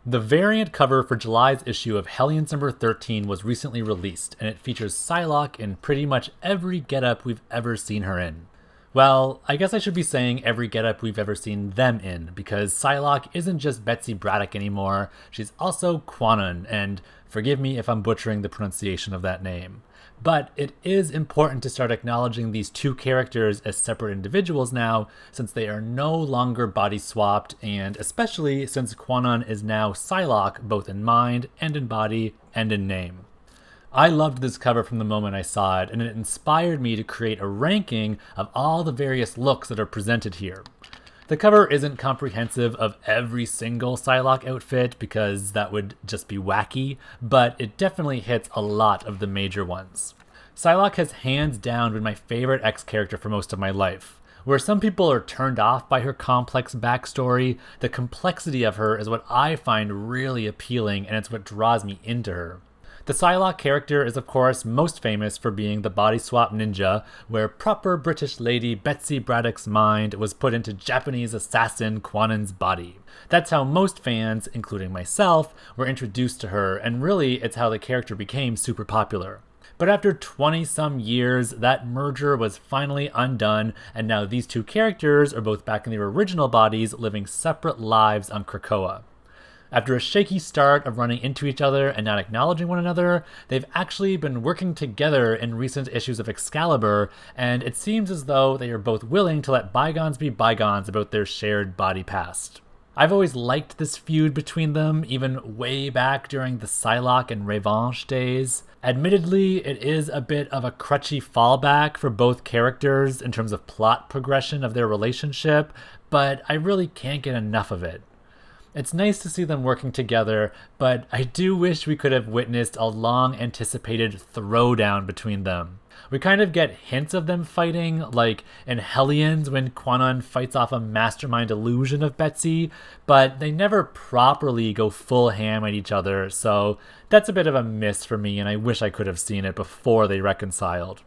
The variant cover for July's issue of Hellions number 13 was recently released, and it features Psylocke in pretty much every getup we've ever seen her in. Well, I guess I should be saying every getup we've ever seen them in, because Psylocke isn't just Betsy Braddock anymore, she's also Kwannon, and forgive me if I'm butchering the pronunciation of that name. But it is important to start acknowledging these two characters as separate individuals now, since they are no longer body swapped, and especially since Kwannon is now Psylocke both in mind and in body and in name. I loved this cover from the moment I saw it, and it inspired me to create a ranking of all the various looks that are presented here. The cover isn't comprehensive of every single Psylocke outfit because that would just be wacky, but it definitely hits a lot of the major ones. Psylocke has hands down been my favorite X character for most of my life. Where some people are turned off by her complex backstory, the complexity of her is what I find really appealing, and it's what draws me into her. The Psylocke character is of course most famous for being the body swap ninja, where proper British lady Betsy Braddock's mind was put into Japanese assassin Kwannon's body. That's how most fans, including myself, were introduced to her, and really it's how the character became super popular. But after 20-some years, that merger was finally undone, and now these two characters are both back in their original bodies, living separate lives on Krakoa. After a shaky start of running into each other and not acknowledging one another, they've actually been working together in recent issues of Excalibur, and it seems as though they are both willing to let bygones be bygones about their shared body past. I've always liked this feud between them, even way back during the Psylocke and Revanche days. Admittedly, it is a bit of a crutchy fallback for both characters in terms of plot progression of their relationship, but I really can't get enough of it. It's nice to see them working together, but I do wish we could have witnessed a long-anticipated throwdown between them. We kind of get hints of them fighting, like in Hellions when Kwannon fights off a mastermind illusion of Betsy, but they never properly go full ham at each other, so that's a bit of a miss for me, and I wish I could have seen it before they reconciled.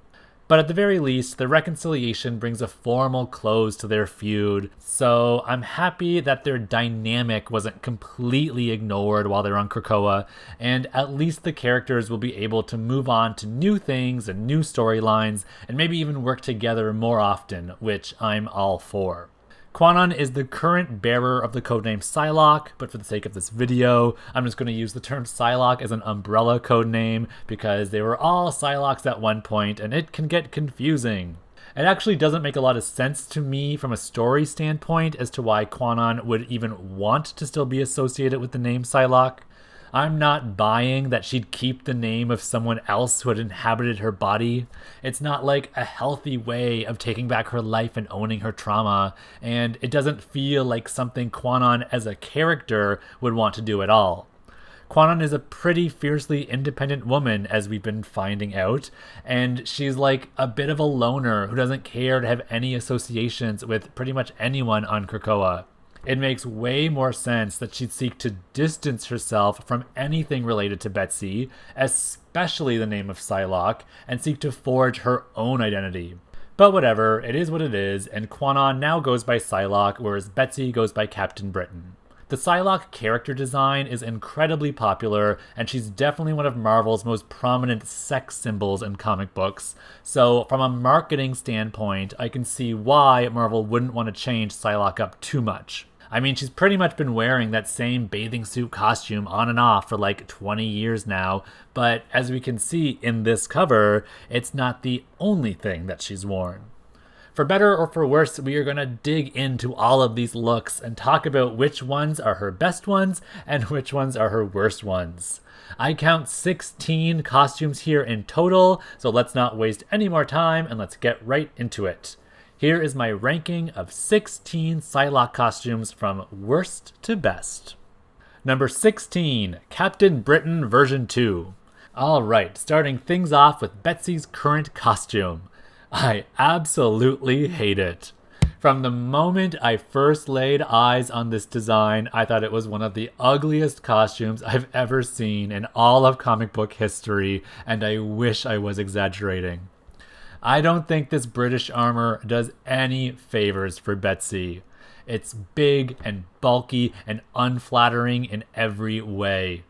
But at the very least, the reconciliation brings a formal close to their feud, so I'm happy that their dynamic wasn't completely ignored while they're on Krakoa, and at least the characters will be able to move on to new things and new storylines, and maybe even work together more often, which I'm all for. Kwannon is the current bearer of the codename Psylocke, but for the sake of this video, I'm just going to use the term Psylocke as an umbrella codename because they were all Psylocks at one point, and it can get confusing. It actually doesn't make a lot of sense to me from a story standpoint as to why Kwannon would even want to still be associated with the name Psylocke. I'm not buying that she'd keep the name of someone else who had inhabited her body. It's not like a healthy way of taking back her life and owning her trauma, and it doesn't feel like something Kwannon as a character would want to do at all. Kwannon is a pretty fiercely independent woman, as we've been finding out, and she's like a bit of a loner who doesn't care to have any associations with pretty much anyone on Krakoa. It makes way more sense that she'd seek to distance herself from anything related to Betsy, especially the name of Psylocke, and seek to forge her own identity. But whatever, it is what it is, and Kwannon now goes by Psylocke, whereas Betsy goes by Captain Britain. The Psylocke character design is incredibly popular, and she's definitely one of Marvel's most prominent sex symbols in comic books, so from a marketing standpoint, I can see why Marvel wouldn't want to change Psylocke up too much. I mean, she's pretty much been wearing that same bathing suit costume on and off for like 20 years now, but as we can see in this cover, it's not the only thing that she's worn. For better or for worse, we are going to dig into all of these looks and talk about which ones are her best ones and which ones are her worst ones. I count 16 costumes here in total, so let's not waste any more time and let's get right into it. Here is my ranking of 16 Psylocke costumes from worst to best. Number 16, Captain Britain version 2. Alright, starting things off with Betsy's current costume. I absolutely hate it. From the moment I first laid eyes on this design, I thought it was one of the ugliest costumes I've ever seen in all of comic book history, and I wish I was exaggerating. I don't think this British armor does any favors for Betsy. It's big and bulky and unflattering in every way.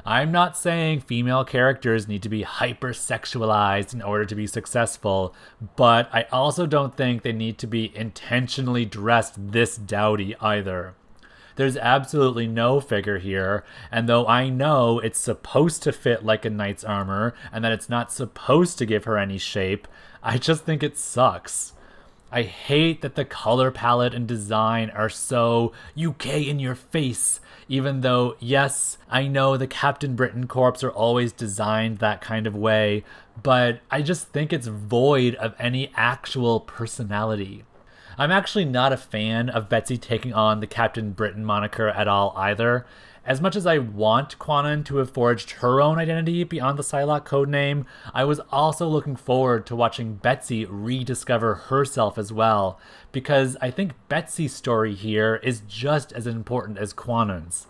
I'm not saying female characters need to be hypersexualized in order to be successful, but I also don't think they need to be intentionally dressed this dowdy either. There's absolutely no figure here, and though I know it's supposed to fit like a knight's armor and that it's not supposed to give her any shape, I just think it sucks. I hate that the color palette and design are so UK in your face, even though, yes, I know the Captain Britain Corps are always designed that kind of way, but I just think it's void of any actual personality. I'm actually not a fan of Betsy taking on the Captain Britain moniker at all either. As much as I want Kwannon to have forged her own identity beyond the Psylocke codename, I was also looking forward to watching Betsy rediscover herself as well, because I think Betsy's story here is just as important as Kwannon's.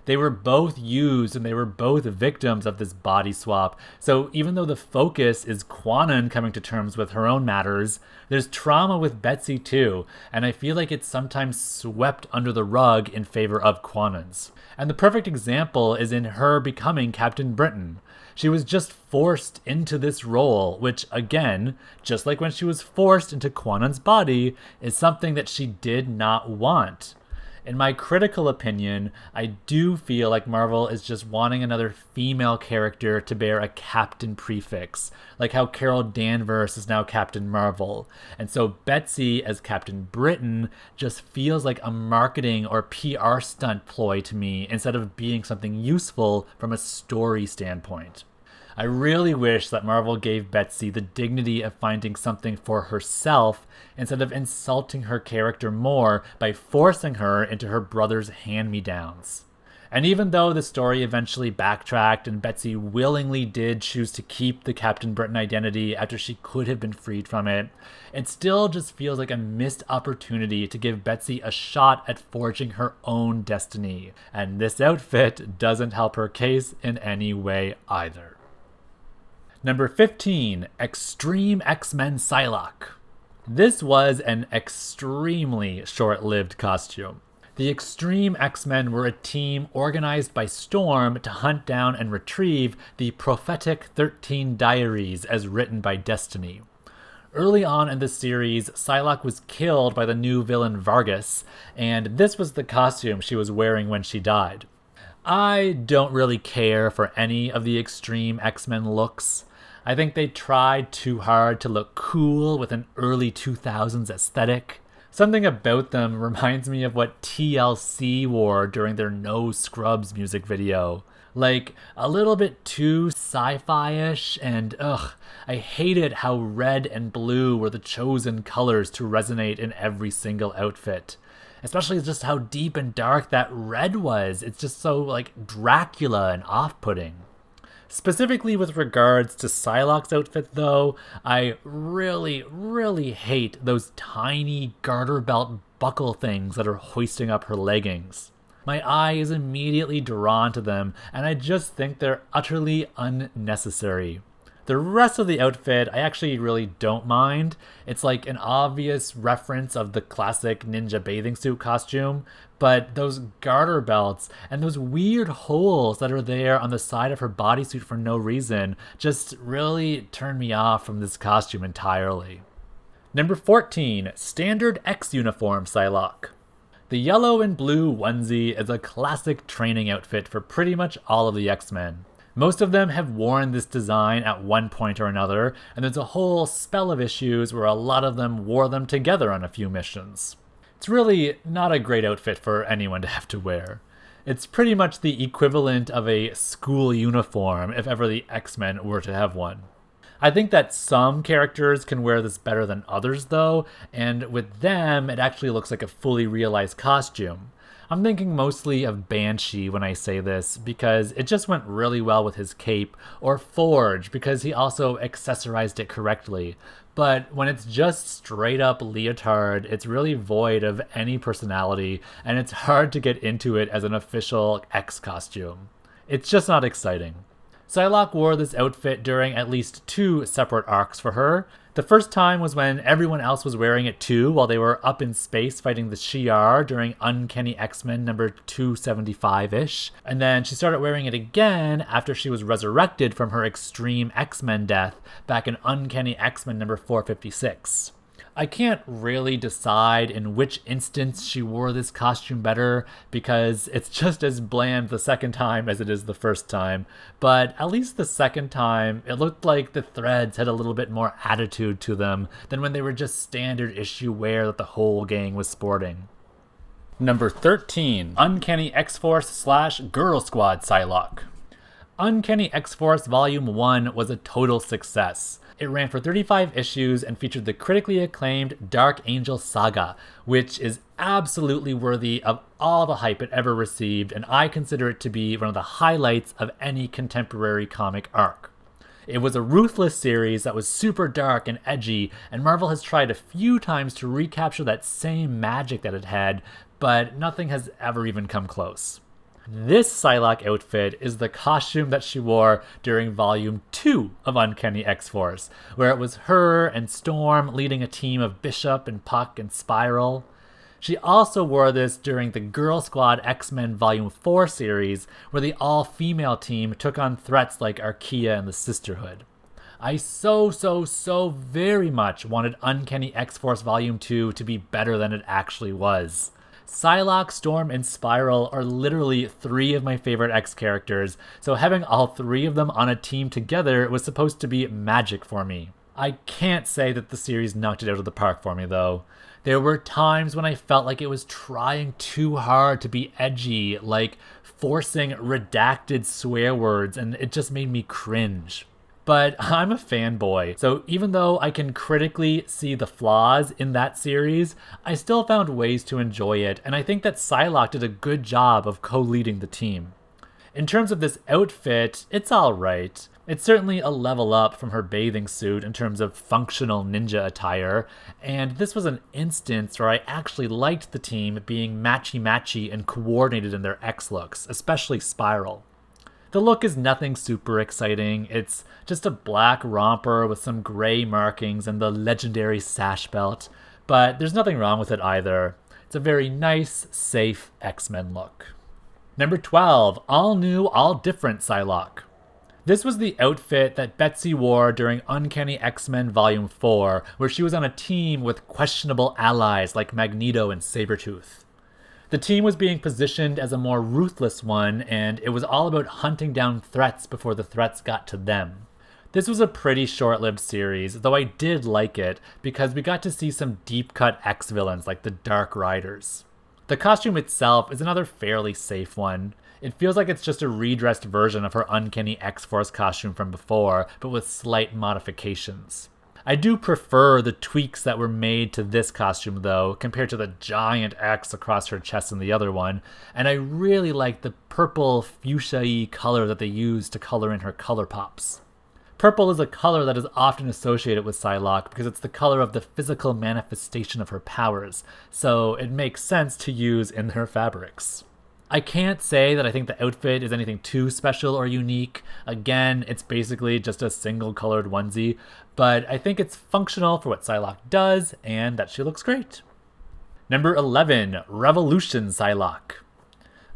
They were both used and they were both victims of this body swap, so even though the focus is Kwannon coming to terms with her own matters, there's trauma with Betsy too, and I feel like it's sometimes swept under the rug in favor of Kwannon's. And the perfect example is in her becoming Captain Britain. She was just forced into this role, which again, just like when she was forced into Kwannon's body, is something that she did not want. In my critical opinion, I do feel like Marvel is just wanting another female character to bear a captain prefix, like how Carol Danvers is now Captain Marvel. And so Betsy as Captain Britain just feels like a marketing or PR stunt ploy to me instead of being something useful from a story standpoint. I really wish that Marvel gave Betsy the dignity of finding something for herself instead of insulting her character more by forcing her into her brother's hand-me-downs. And even though the story eventually backtracked and Betsy willingly did choose to keep the Captain Britain identity after she could have been freed from it, it still just feels like a missed opportunity to give Betsy a shot at forging her own destiny. And this outfit doesn't help her case in any way either. Number 15, X-Treme X-Men Psylocke. This was an extremely short-lived costume. The X-Treme X-Men were a team organized by Storm to hunt down and retrieve the prophetic 13 diaries as written by Destiny. Early on in the series, Psylocke was killed by the new villain Vargas, and this was the costume she was wearing when she died. I don't really care for any of the X-Treme X-Men looks. I think they tried too hard to look cool with an early 2000s aesthetic. Something about them reminds me of what TLC wore during their No Scrubs music video. Like, a little bit too sci-fi-ish, and I hated how red and blue were the chosen colors to resonate in every single outfit. Especially just how deep and dark that red was. It's just so, like, Dracula and off-putting. Specifically with regards to Psylocke's outfit, though, I really hate those tiny garter belt buckle things that are hoisting up her leggings. My eye is immediately drawn to them, and I just think they're utterly unnecessary. The rest of the outfit, I actually really don't mind. It's like an obvious reference of the classic ninja bathing suit costume, but those garter belts and those weird holes that are there on the side of her bodysuit for no reason just really turn me off from this costume entirely. Number 14, Standard X Uniform Psylocke. The yellow and blue onesie is a classic training outfit for pretty much all of the X-Men. Most of them have worn this design at one point or another, and there's a whole spell of issues where a lot of them wore them together on a few missions. It's really not a great outfit for anyone to have to wear. It's pretty much the equivalent of a school uniform if ever the X-Men were to have one. I think that some characters can wear this better than others though, and with them it actually looks like a fully realized costume. I'm thinking mostly of Banshee when I say this, because it just went really well with his cape, or Forge, because he also accessorized it correctly. But when it's just straight up leotard, it's really void of any personality, and it's hard to get into it as an official X costume. It's just not exciting. Psylocke wore this outfit during at least 2 separate arcs for her. The first time was when everyone else was wearing it too while they were up in space fighting the Shi'ar during Uncanny X-Men number 275-ish. And then she started wearing it again after she was resurrected from her X-Treme X-Men death back in Uncanny X-Men number 456. I can't really decide in which instance she wore this costume better because it's just as bland the second time as it is the first time, but at least the second time it looked like the threads had a little bit more attitude to them than when they were just standard issue wear that the whole gang was sporting. Number 13, Uncanny X-Force / Girl Squad Psylocke. Uncanny X-Force Volume 1 was a total success. It ran for 35 issues and featured the critically acclaimed Dark Angel saga, which is absolutely worthy of all the hype it ever received, and I consider it to be one of the highlights of any contemporary comic arc. It was a ruthless series that was super dark and edgy, and Marvel has tried a few times to recapture that same magic that it had, but nothing has ever even come close. This Psylocke outfit is the costume that she wore during Volume 2 of Uncanny X-Force, where it was her and Storm leading a team of Bishop and Puck and Spiral. She also wore this during the Girl Squad X-Men Volume 4 series, where the all-female team took on threats like Archaea and the Sisterhood. I so very much wanted Uncanny X-Force Volume 2 to be better than it actually was. Psylocke, Storm, and Spiral are literally 3 of my favorite X characters, so having all 3 of them on a team together was supposed to be magic for me. I can't say that the series knocked it out of the park for me though. There were times when I felt like it was trying too hard to be edgy, like forcing redacted swear words, and it just made me cringe. But I'm a fanboy, so even though I can critically see the flaws in that series, I still found ways to enjoy it, and I think that Psylocke did a good job of co-leading the team. In terms of this outfit, it's alright. It's certainly a level up from her bathing suit in terms of functional ninja attire, and this was an instance where I actually liked the team being matchy-matchy and coordinated in their X looks, especially Spiral. The look is nothing super exciting. It's just a black romper with some gray markings and the legendary sash belt, but there's nothing wrong with it either. It's a very nice, safe X-Men look. Number 12, all new, all different Psylocke. This was the outfit that Betsy wore during Uncanny X-Men Volume 4, where she was on a team with questionable allies like Magneto and Sabretooth. The team was being positioned as a more ruthless one, and it was all about hunting down threats before the threats got to them. This was a pretty short-lived series, though I did like it, because we got to see some deep-cut X-villains like the Dark Riders. The costume itself is another fairly safe one. It feels like it's just a redressed version of her Uncanny X-Force costume from before, but with slight modifications. I do prefer the tweaks that were made to this costume though, compared to the giant X across her chest in the other one, and I really like the purple fuchsia-y color that they used to color in her color pops. Purple is a color that is often associated with Psylocke because it's the color of the physical manifestation of her powers, so it makes sense to use in her fabrics. I can't say that I think the outfit is anything too special or unique. Again, it's basically just a single colored onesie, but I think it's functional for what Psylocke does and that she looks great. Number 11, Revolution Psylocke.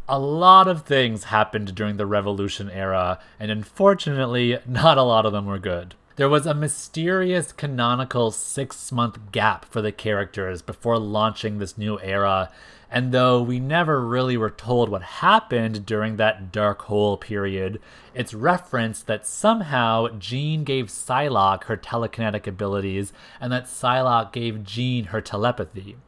A lot of things happened during the Revolution era, and unfortunately, not a lot of them were good. There was a mysterious canonical 6-month gap for the characters before launching this new era, and though we never really were told what happened during that dark hole period, it's referenced that somehow Jean gave Psylocke her telekinetic abilities, and that Psylocke gave Jean her telepathy.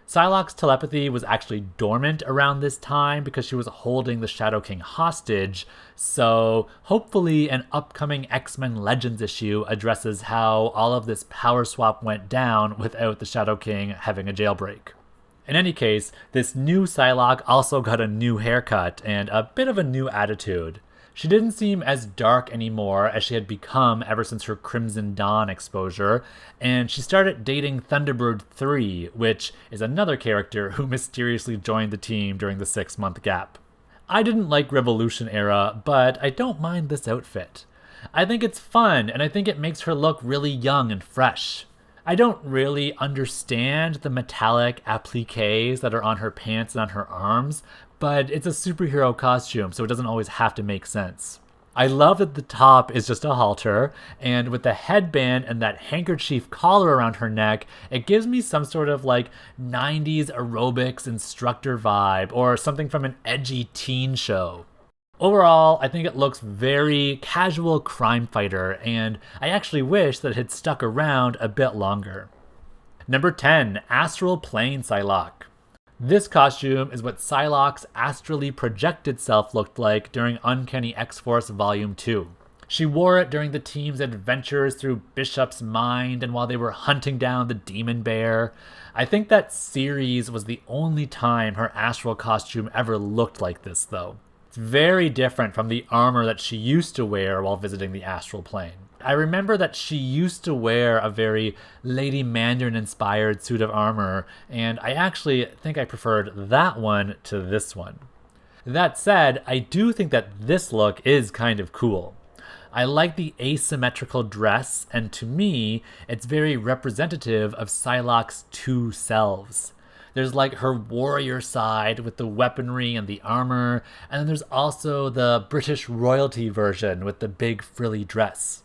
Psylocke's telepathy was actually dormant around this time because she was holding the Shadow King hostage, so hopefully an upcoming X-Men Legends issue addresses how all of this power swap went down without the Shadow King having a jailbreak. In any case, this new Psylocke also got a new haircut and a bit of a new attitude. She didn't seem as dark anymore as she had become ever since her Crimson Dawn exposure, and she started dating Thunderbird 3, which is another character who mysteriously joined the team during the 6-month gap. I didn't like Revolution era, but I don't mind this outfit. I think it's fun, and I think it makes her look really young and fresh. I don't really understand the metallic appliques that are on her pants and on her arms, but it's a superhero costume, so it doesn't always have to make sense. I love that the top is just a halter, and with the headband and that handkerchief collar around her neck, it gives me some sort of like 90s aerobics instructor vibe, or something from an edgy teen show. Overall, I think it looks very casual crime fighter, and I actually wish that it had stuck around a bit longer. Number 10, Astral Plane Psylocke. This costume is what Psylocke's astrally projected self looked like during Uncanny X-Force Volume 2. She wore it during the team's adventures through Bishop's mind and while they were hunting down the demon bear. I think that series was the only time her astral costume ever looked like this, though. It's very different from the armor that she used to wear while visiting the astral plane. I remember that she used to wear a very Lady Mandarin inspired suit of armor, and I actually think I preferred that one to this one. That said, I do think that this look is kind of cool. I like the asymmetrical dress, and to me, it's very representative of Psylocke's two selves. There's like her warrior side with the weaponry and the armor, and then there's also the British royalty version with the big frilly dress.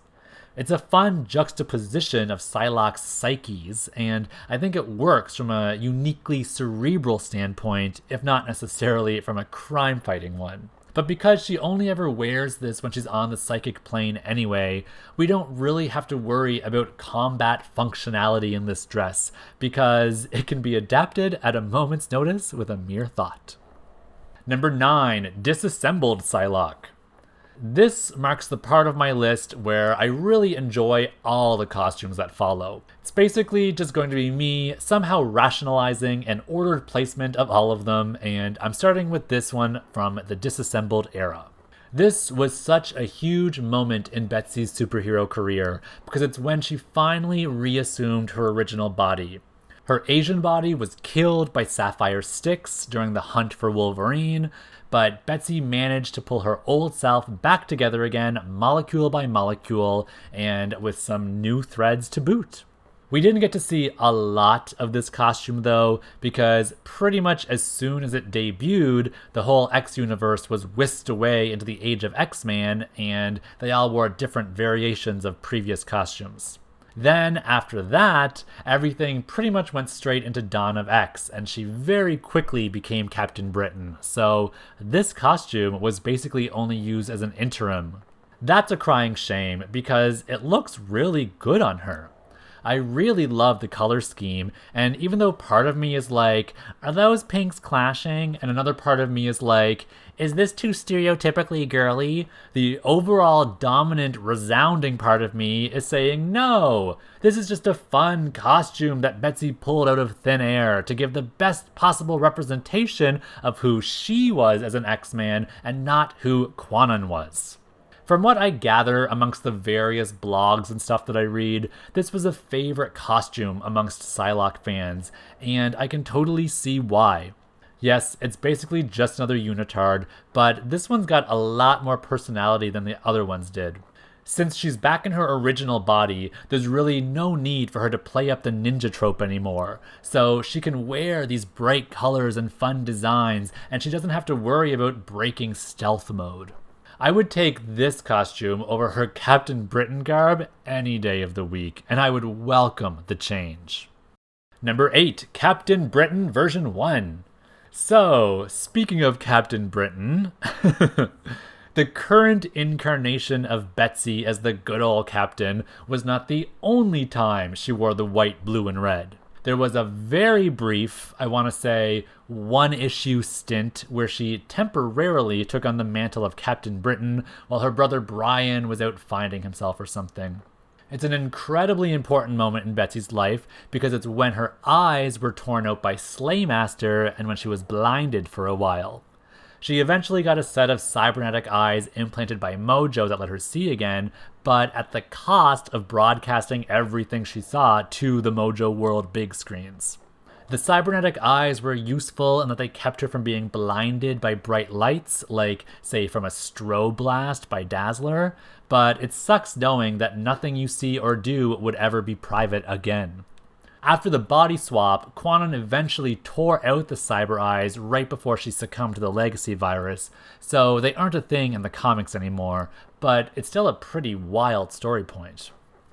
It's a fun juxtaposition of Psylocke's psyches, and I think it works from a uniquely cerebral standpoint, if not necessarily from a crime-fighting one. But because she only ever wears this when she's on the psychic plane anyway, we don't really have to worry about combat functionality in this dress, because it can be adapted at a moment's notice with a mere thought. Number 9, Disassembled Psylocke. This marks the part of my list where I really enjoy all the costumes that follow. It's basically just going to be me somehow rationalizing an ordered placement of all of them, and I'm starting with this one from the Disassembled era. This was such a huge moment in Betsy's superhero career because it's when she finally reassumed her original body. Her Asian body was killed by Sapphire Styx during the hunt for Wolverine, but Betsy managed to pull her old self back together again, molecule by molecule, and with some new threads to boot. We didn't get to see a lot of this costume though, because pretty much as soon as it debuted, the whole X universe was whisked away into the age of X-Men, and they all wore different variations of previous costumes. Then, after that, everything pretty much went straight into Dawn of X, and she very quickly became Captain Britain, so this costume was basically only used as an interim. That's a crying shame, because it looks really good on her. I really love the color scheme, and even though part of me is like, are those pinks clashing? And another part of me is like, is this too stereotypically girly? The overall dominant, resounding part of me is saying, no, this is just a fun costume that Betsy pulled out of thin air to give the best possible representation of who she was as an X-Man and not who Kwannon was. From what I gather amongst the various blogs and stuff that I read, this was a favorite costume amongst Psylocke fans, and I can totally see why. Yes, it's basically just another unitard, but this one's got a lot more personality than the other ones did. Since she's back in her original body, there's really no need for her to play up the ninja trope anymore, so she can wear these bright colors and fun designs, and she doesn't have to worry about breaking stealth mode. I would take this costume over her Captain Britain garb any day of the week, and I would welcome the change. Number 8, Captain Britain version 1. So, speaking of Captain Britain, the current incarnation of Betsy as the good old captain was not the only time she wore the white, blue, and red. There was a very brief, I want to say, one-issue stint where she temporarily took on the mantle of Captain Britain while her brother Brian was out finding himself or something. It's an incredibly important moment in Betsy's life because it's when her eyes were torn out by Slaymaster and when she was blinded for a while. She eventually got a set of cybernetic eyes implanted by Mojo that let her see again, but at the cost of broadcasting everything she saw to the Mojo World big screens. The cybernetic eyes were useful in that they kept her from being blinded by bright lights, like, say, from a strobe blast by Dazzler, but it sucks knowing that nothing you see or do would ever be private again. After the body swap, Kwannon eventually tore out the cyber eyes right before she succumbed to the legacy virus, so they aren't a thing in the comics anymore, but it's still a pretty wild story point.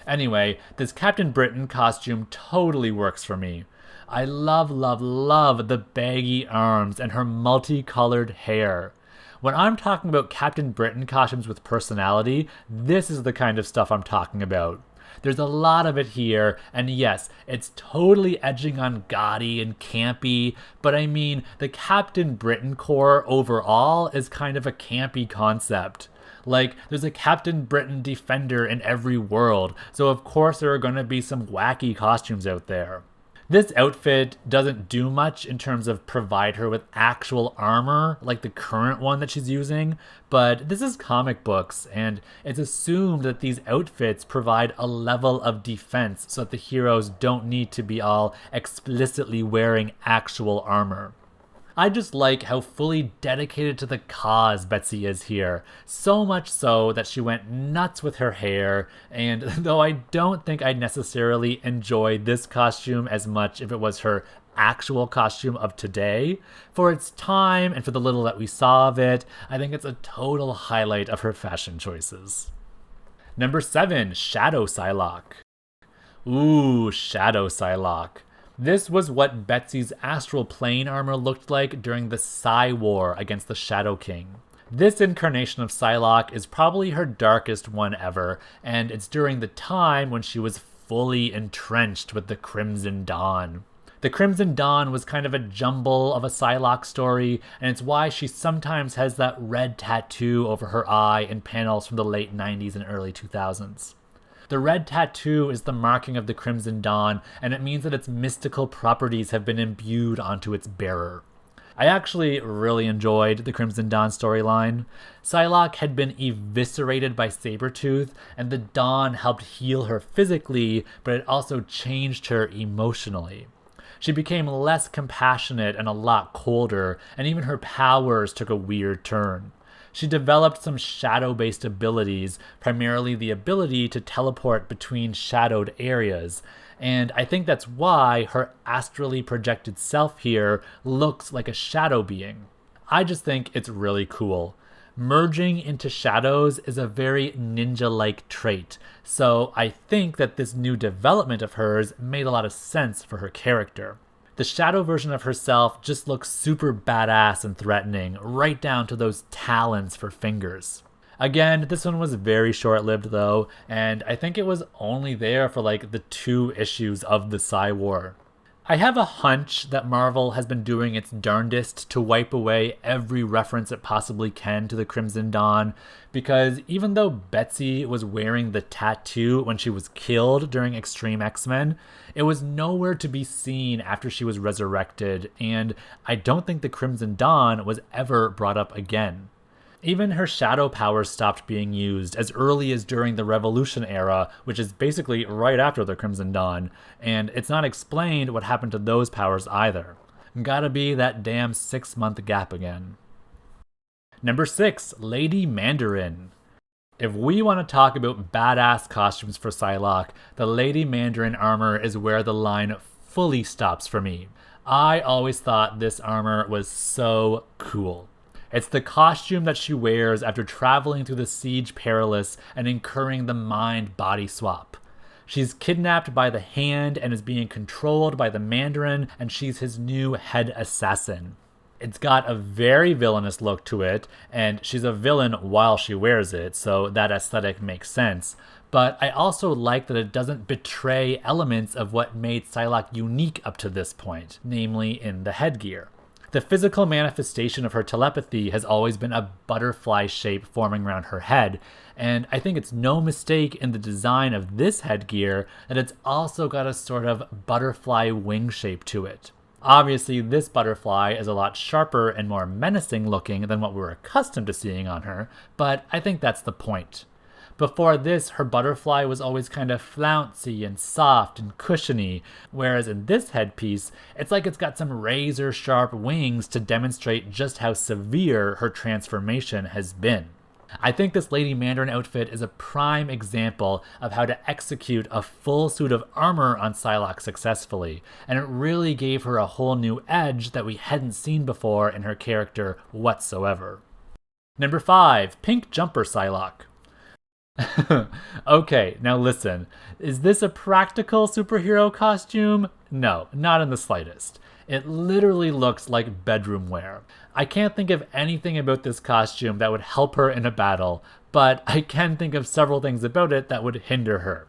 Anyway, this Captain Britain costume totally works for me. I love, love, love the baggy arms and her multicolored hair. When I'm talking about Captain Britain costumes with personality, this is the kind of stuff I'm talking about. There's a lot of it here, and yes, it's totally edging on gaudy and campy, but I mean, the Captain Britain core overall is kind of a campy concept. Like, there's a Captain Britain defender in every world, so of course there are going to be some wacky costumes out there. This outfit doesn't do much in terms of provide her with actual armor like the current one that she's using, but this is comic books, and it's assumed that these outfits provide a level of defense so that the heroes don't need to be all explicitly wearing actual armor. I just like how fully dedicated to the cause Betsy is here, so much so that she went nuts with her hair, and though I don't think I'd necessarily enjoy this costume as much if it was her actual costume of today, for its time and for the little that we saw of it, I think it's a total highlight of her fashion choices. Number 7, Shadow Psylocke. Ooh, Shadow Psylocke. This was what Betsy's Astral Plane armor looked like during the Psy War against the Shadow King. This incarnation of Psylocke is probably her darkest one ever, and it's during the time when she was fully entrenched with the Crimson Dawn. The Crimson Dawn was kind of a jumble of a Psylocke story, and it's why she sometimes has that red tattoo over her eye in panels from the late 90s and early 2000s. The red tattoo is the marking of the Crimson Dawn, and it means that its mystical properties have been imbued onto its bearer. I actually really enjoyed the Crimson Dawn storyline. Psylocke had been eviscerated by Sabretooth, and the Dawn helped heal her physically, but it also changed her emotionally. She became less compassionate and a lot colder, and even her powers took a weird turn. She developed some shadow-based abilities, primarily the ability to teleport between shadowed areas, and I think that's why her astrally projected self here looks like a shadow being. I just think it's really cool. Merging into shadows is a very ninja-like trait, so I think that this new development of hers made a lot of sense for her character. The shadow version of herself just looks super badass and threatening, right down to those talons for fingers. Again, this one was very short-lived though, and I think it was only there for like the 2 issues of the Psy War. I have a hunch that Marvel has been doing its darndest to wipe away every reference it possibly can to the Crimson Dawn, because even though Betsy was wearing the tattoo when she was killed during X-Treme X-Men, it was nowhere to be seen after she was resurrected, and I don't think the Crimson Dawn was ever brought up again. Even her shadow powers stopped being used as early as during the Revolution era, which is basically right after the Crimson Dawn, and it's not explained what happened to those powers either. Gotta be that damn 6-month gap again. Number 6, Lady Mandarin. If we want to talk about badass costumes for Psylocke, the Lady Mandarin armor is where the line fully stops for me. I always thought this armor was so cool. It's the costume that she wears after traveling through the Siege Perilous and incurring the mind-body swap. She's kidnapped by the Hand and is being controlled by the Mandarin, and she's his new head assassin. It's got a very villainous look to it, and she's a villain while she wears it, so that aesthetic makes sense. But I also like that it doesn't betray elements of what made Psylocke unique up to this point, namely in the headgear. The physical manifestation of her telepathy has always been a butterfly shape forming around her head, and I think it's no mistake in the design of this headgear that it's also got a sort of butterfly wing shape to it. Obviously, this butterfly is a lot sharper and more menacing looking than what we're accustomed to seeing on her, but I think that's the point. Before this, her butterfly was always kind of flouncy and soft and cushiony, whereas in this headpiece, it's like it's got some razor-sharp wings to demonstrate just how severe her transformation has been. I think this Lady Mandarin outfit is a prime example of how to execute a full suit of armor on Psylocke successfully, and it really gave her a whole new edge that we hadn't seen before in her character whatsoever. Number 5, Pink Jumper Psylocke. Okay, now listen. Is this a practical superhero costume? No, not in the slightest. It literally looks like bedroom wear. I can't think of anything about this costume that would help her in a battle, but I can think of several things about it that would hinder her.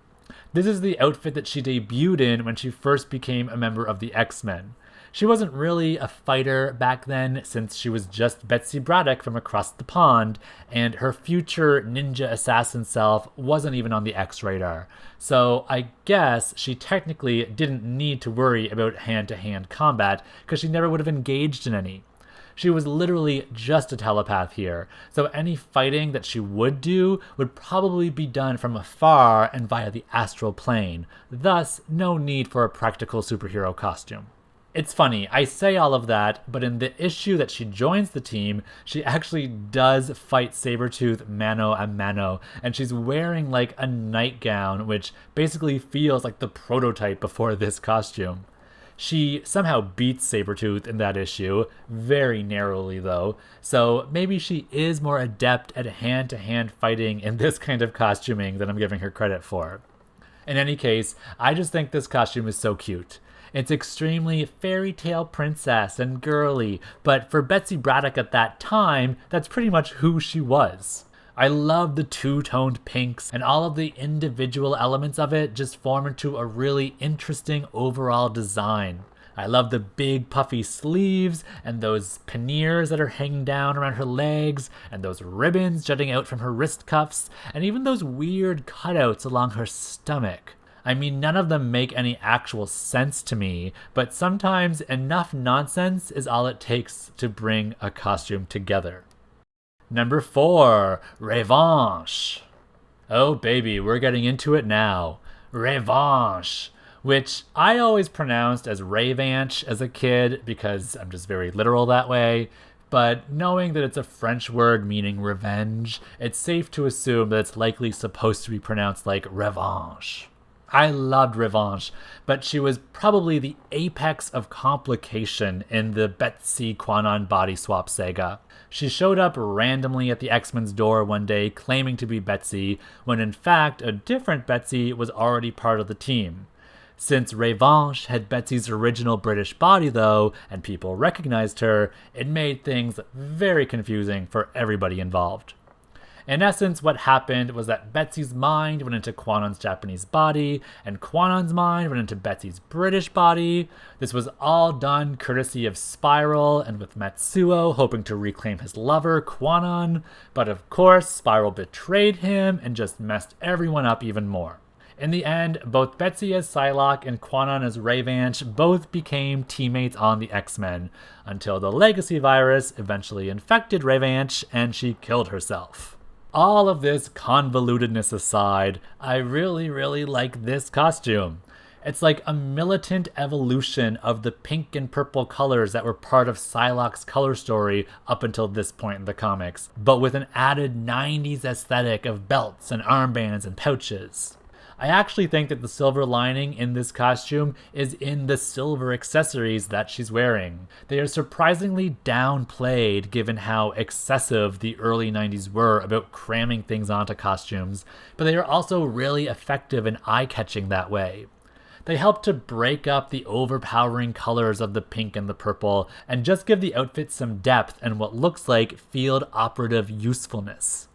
This is the outfit that she debuted in when she first became a member of the X-Men. She wasn't really a fighter back then, since she was just Betsy Braddock from across the pond, and her future ninja assassin self wasn't even on the X radar. So I guess she technically didn't need to worry about hand-to-hand combat, because she never would have engaged in any. She was literally just a telepath here, so any fighting that she would do would probably be done from afar and via the Astral Plane, thus no need for a practical superhero costume. It's funny, I say all of that, but in the issue that she joins the team, she actually does fight Sabretooth mano a mano, and she's wearing like a nightgown, which basically feels like the prototype before this costume. She somehow beats Sabretooth in that issue, very narrowly though, so maybe she is more adept at hand-to-hand fighting in this kind of costuming than I'm giving her credit for. In any case, I just think this costume is so cute. It's extremely fairy tale princess and girly, but for Betsy Braddock at that time, that's pretty much who she was. I love the two-toned pinks, and all of the individual elements of it just form into a really interesting overall design. I love the big puffy sleeves, and those panniers that are hanging down around her legs, and those ribbons jutting out from her wrist cuffs, and even those weird cutouts along her stomach. I mean, none of them make any actual sense to me, but sometimes enough nonsense is all it takes to bring a costume together. Number 4, Revanche. Oh baby, we're getting into it now. Revanche, which I always pronounced as Revanche as a kid because I'm just very literal that way. But knowing that it's a French word meaning revenge, it's safe to assume that it's likely supposed to be pronounced like Revanche. I loved Revanche, but she was probably the apex of complication in the Betsy Kwannon body swap saga. She showed up randomly at the X-Men's door one day claiming to be Betsy, when in fact a different Betsy was already part of the team. Since Revanche had Betsy's original British body though, and people recognized her, it made things very confusing for everybody involved. In essence, what happened was that Betsy's mind went into Kwannon's Japanese body, and Kwannon's mind went into Betsy's British body. This was all done courtesy of Spiral and with Matsuo hoping to reclaim his lover, Kwannon, but of course Spiral betrayed him and just messed everyone up even more. In the end, both Betsy as Psylocke and Kwannon as Revanche both became teammates on the X-Men, until the Legacy virus eventually infected Revanche and she killed herself. All of this convolutedness aside, I really like this costume. It's like a militant evolution of the pink and purple colors that were part of Psylocke's color story up until this point in the comics, but with an added 90s aesthetic of belts and armbands and pouches. I actually think that the silver lining in this costume is in the silver accessories that she's wearing. They are surprisingly downplayed given how excessive the early 90s were about cramming things onto costumes, but they are also really effective and eye-catching that way. They help to break up the overpowering colors of the pink and the purple and just give the outfit some depth and what looks like field operative usefulness.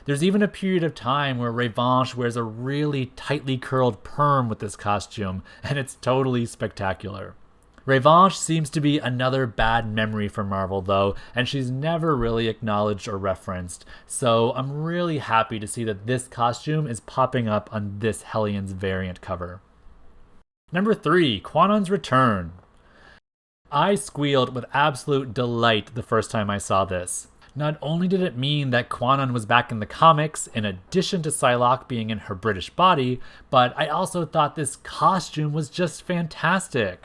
There's even a period of time where Revanche wears a really tightly curled perm with this costume, and it's totally spectacular. Revanche seems to be another bad memory for Marvel though, and she's never really acknowledged or referenced, so I'm really happy to see that this costume is popping up on this Hellions variant cover. Number 3, Kwannon's Return. I squealed with absolute delight the first time I saw this. Not only did it mean that Kwannon was back in the comics, in addition to Psylocke being in her British body, but I also thought this costume was just fantastic.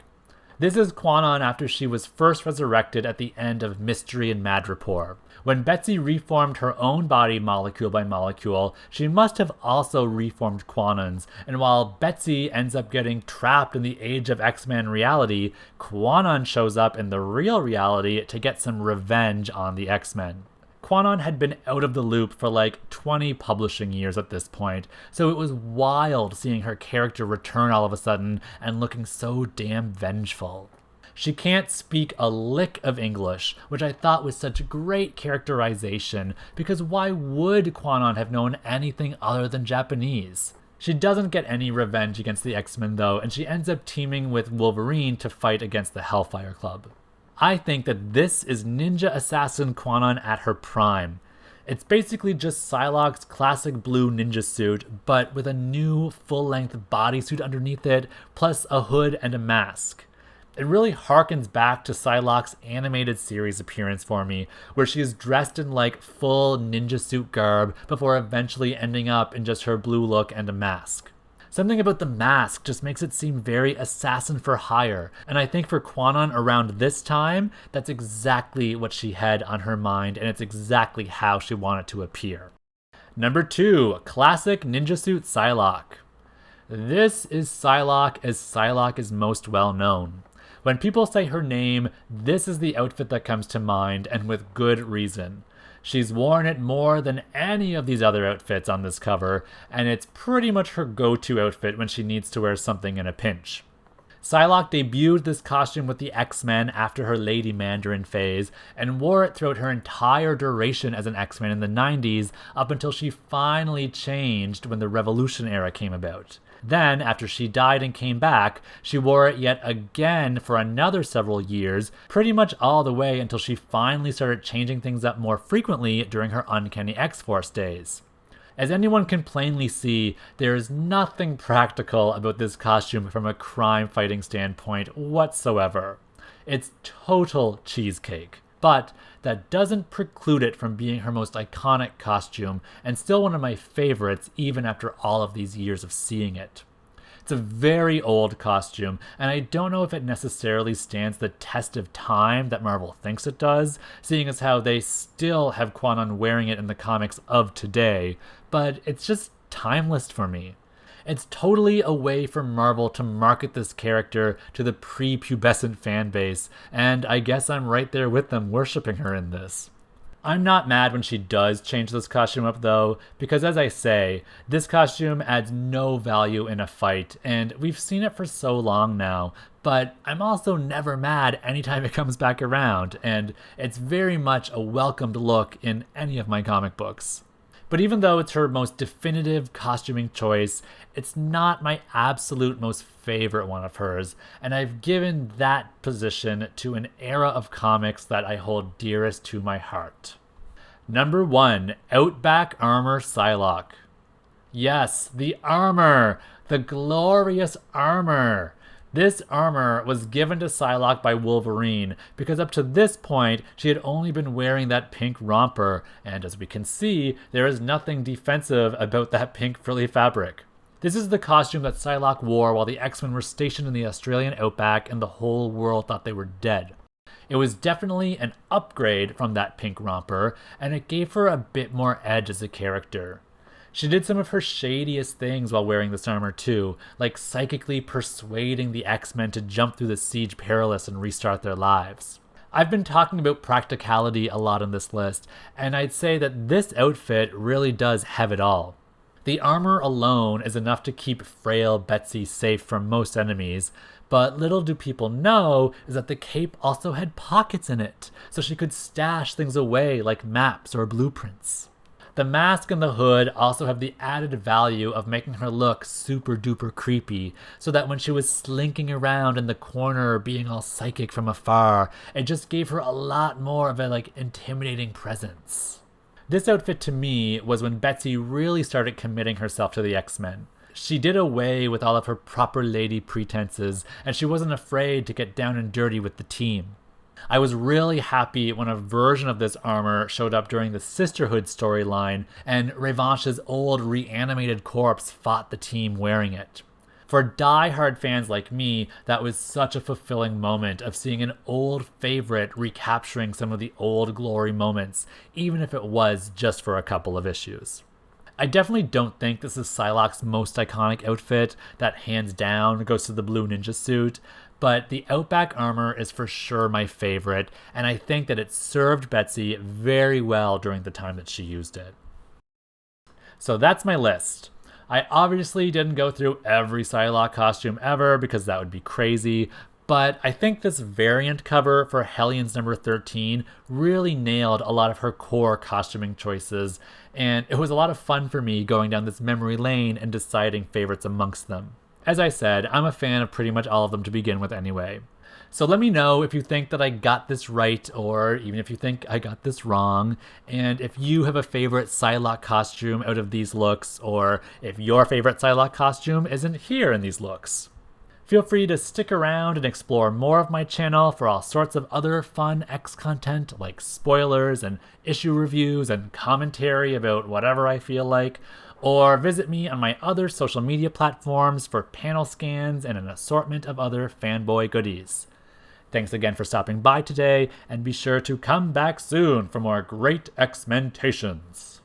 This is Kwannon after she was first resurrected at the end of Mystery and Madripoor. When Betsy reformed her own body molecule by molecule, she must have also reformed Kwannon's, and while Betsy ends up getting trapped in the Age of X-Men reality, Kwannon shows up in the real reality to get some revenge on the X-Men. Kwannon had been out of the loop for like 20 publishing years at this point, so it was wild seeing her character return all of a sudden and looking so damn vengeful. She can't speak a lick of English, which I thought was such great characterization, because why would Kwannon have known anything other than Japanese? She doesn't get any revenge against the X-Men though, and she ends up teaming with Wolverine to fight against the Hellfire Club. I think that this is Ninja Assassin Kwannon at her prime. It's basically just Psylocke's classic blue ninja suit, but with a new full-length bodysuit underneath it, plus a hood and a mask. It really harkens back to Psylocke's animated series appearance for me, where she is dressed in like full ninja suit garb before eventually ending up in just her blue look and a mask. Something about the mask just makes it seem very assassin for hire, and I think for Kwannon around this time, that's exactly what she had on her mind, and it's exactly how she wanted to appear. Number 2, classic ninja suit Psylocke. This is Psylocke as Psylocke is most well known. When people say her name, this is the outfit that comes to mind, and with good reason. She's worn it more than any of these other outfits on this cover, and it's pretty much her go-to outfit when she needs to wear something in a pinch. Psylocke debuted this costume with the X-Men after her Lady Mandarin phase, and wore it throughout her entire duration as an X-Men in the 90s, up until she finally changed when the Revolution era came about. Then, after she died and came back, she wore it yet again for another several years, pretty much all the way until she finally started changing things up more frequently during her Uncanny X-Force days. As anyone can plainly see, there is nothing practical about this costume from a crime-fighting standpoint whatsoever. It's total cheesecake. But that doesn't preclude it from being her most iconic costume, and still one of my favorites even after all of these years of seeing it. It's a very old costume, and I don't know if it necessarily stands the test of time that Marvel thinks it does, seeing as how they still have Kwannon wearing it in the comics of today, but it's just timeless for me. It's totally a way for Marvel to market this character to the prepubescent fan base, and I guess I'm right there with them worshipping her in this. I'm not mad when she does change this costume up though, because as I say, this costume adds no value in a fight, and we've seen it for so long now, but I'm also never mad anytime it comes back around, and it's very much a welcomed look in any of my comic books. But even though it's her most definitive costuming choice, it's not my absolute most favorite one of hers, and I've given that position to an era of comics that I hold dearest to my heart. Number 1, Outback Armor Psylocke. Yes, the armor! The glorious armor! This armor was given to Psylocke by Wolverine, because up to this point, she had only been wearing that pink romper, and as we can see, there is nothing defensive about that pink frilly fabric. This is the costume that Psylocke wore while the X-Men were stationed in the Australian outback and the whole world thought they were dead. It was definitely an upgrade from that pink romper, and it gave her a bit more edge as a character. She did some of her shadiest things while wearing this armor too, like psychically persuading the X-Men to jump through the Siege Perilous and restart their lives. I've been talking about practicality a lot on this list, and I'd say that this outfit really does have it all. The armor alone is enough to keep frail Betsy safe from most enemies, but little do people know is that the cape also had pockets in it, so she could stash things away like maps or blueprints. The mask and the hood also have the added value of making her look super duper creepy, so that when she was slinking around in the corner being all psychic from afar, it just gave her a lot more of a intimidating presence. This outfit to me was when Betsy really started committing herself to the X-Men. She did away with all of her proper lady pretenses, and she wasn't afraid to get down and dirty with the team. I was really happy when a version of this armor showed up during the Sisterhood storyline, and Revanche's old reanimated corpse fought the team wearing it. For die-hard fans like me, that was such a fulfilling moment of seeing an old favorite recapturing some of the old glory moments, even if it was just for a couple of issues. I definitely don't think this is Psylocke's most iconic outfit, that hands down goes to the blue ninja suit, but the Outback Armor is for sure my favorite, and I think that it served Betsy very well during the time that she used it. So that's my list. I obviously didn't go through every Psylocke costume ever because that would be crazy, but I think this variant cover for Hellions number 13 really nailed a lot of her core costuming choices, and it was a lot of fun for me going down this memory lane and deciding favorites amongst them. As I said, I'm a fan of pretty much all of them to begin with anyway. So let me know if you think that I got this right, or even if you think I got this wrong, and if you have a favorite Psylocke costume out of these looks, or if your favorite Psylocke costume isn't here in these looks. Feel free to stick around and explore more of my channel for all sorts of other fun X content like spoilers and issue reviews and commentary about whatever I feel like, or visit me on my other social media platforms for panel scans and an assortment of other fanboy goodies. Thanks again for stopping by today, and be sure to come back soon for more great X-Mentations.